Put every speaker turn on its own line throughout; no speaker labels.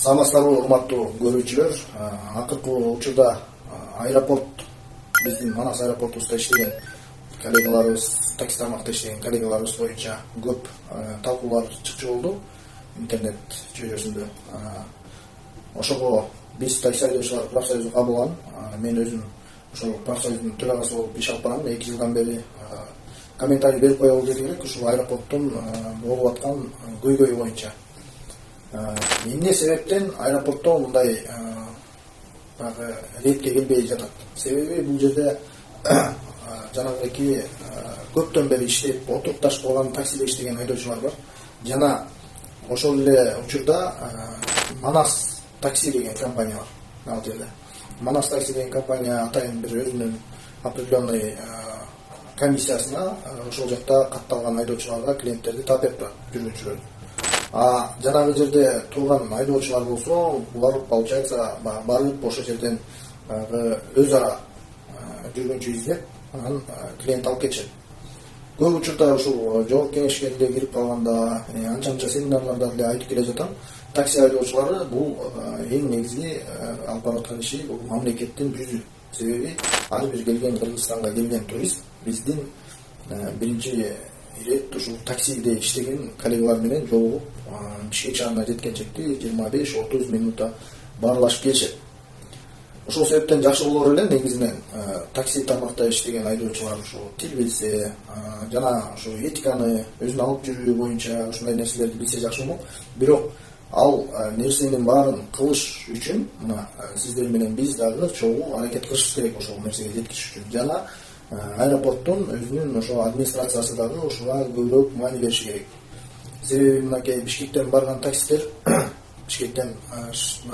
Саламатсыздарбы урматтуу көрүүчүлөр. Акыркы учурда аэропорт, биздин Манас аэропортубузда иштеген коллегаларыбыз, такси тармакта иштеген коллегаларыбыз боюнча көп талкуулар чыкчу болду интернет чөйрөсүндө. Ошого биз такси айдоочулар профсоюзу кабылган. Мен өзүм ошол профсоюздун төрагасы болуп иш алып барам. 2 жылдан бери комментарий берип коелу деди элек ушул аэропорттун болуп аткан көйгөйү боюнча. Эмне себептен аэропортто мындай ретке келбей жатат? Себеби бул жерде жанагыки көптөн бери иштеп, отурукташып калган таксиде иштеген айдоочулар бар. Жана ошол эле учурда Манас такси деген компания бар ал жерде. Манас такси деген компания атайын бир өзүнүн определенный комиссиясына ошол жакта катталган айдоочуларга клиенттерди таап турат, жүргүнчүлөрдү. Жанагы жерде турган айдоочулар болсо, булар получается барып ошол жерден өз ара жүргүнчү издеп, анан клиент алып кетишет. Көп учурда ушул жогорку кеңешке деле кирип калганда, анча семинарларда деле айтып келе жатам. Такси айдоочулары бул эң негизги алып бараткан иши бул мамлекеттин жүзү. Себеби ар бир келген Кыргызстанга келген турист биздин биринчи ирет ушул таксиде иштеген коллегалар менен жолугуп Бишкек шаарына жеткенчекти 25-30 минутта баарлашып келишет. Ошол себептен жакшы болор эле негизинен такси тармакта иштеген айдоочулар ушул тил билсе, жана ошо этиканы, өзүн алып жүрүү боюнча ушундай нерселерди билсе жакшы болмок. Бирок ал нерсенин баарын кылыш үчүн мына сиздер менен биз дагы чогуу аракет кылышыбыз керек ошол нерсеге жеткириш үчүн. Жана аэропорттун өзүнүн ошо администрациясы дагы ушуга көбүрөөк маани бериши керек. Себеби мынакей Бишкектен барган таксистер Бишкектен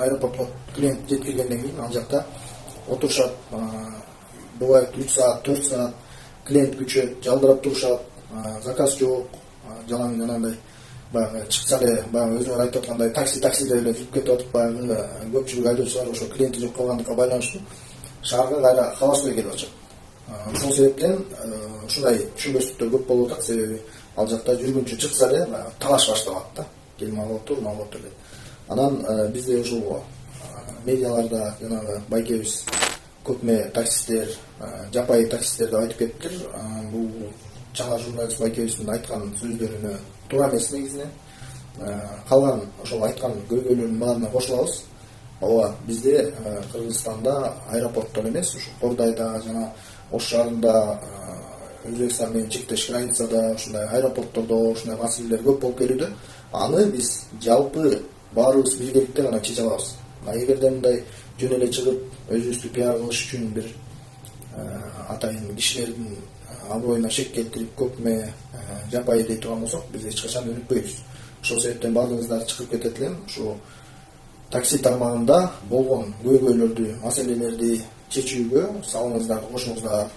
аэропортко клиент жеткиргенден кийин ал жакта отурушат, бывает 3 саат, 4 саат клиент күчөт, жалдырап турушат, заказ жок, жалаң жанагындай баягы чыкса эле баягы өзүңөр айтып аткандай таксиде эле жүрүп кетип атып баягы көпчүлүк айдоочулар ошо клиенти жок калгандыкка байланыштуу шаарга кайра калбашпай келип атышат. Ошол себептен ушундай түшүнбөстүктөр көп болуп атат. Себеби ал жакта жүргүнчү чыкса эле талаш башталат да. Келип алып тур деп. Анан бизде ушул медиаларда жанагы байкебиз көпме таксисттер, жапайы таксисттер деп айтып кетиптир. Бул чала журналист байкебиздин айткан сөздөрүнө туура эмес негизинен. Калган ошол айткан көйгөйлөрдүн баарына кошулабыз. Ооба, бизде Кыргызстанда аэропорттон эмес, ушу Кордайда жана Ош шаарында, Өзбекстан менен чектеш границада ушундай аэропорттордо ушундай маселелер көп болуп келүүдө. Аны биз жалпы баарыбыз биргеликте гана чече алабыз. Эгерде мындай жөн эле чыгып өзүбүздү пиар кылыш үчүн бир атайын кишилердин аброюна шек келтирип көпме жапайы дей турган болсок, биз эч качан өнүкпөйбүз. Ошол себептен баардыгыңыздар чыгып кетет элем. Ушу такси тармагында болгон көйгөйлөрдү, маселелерди чечүүгө салыңыздар, кошуңуздар.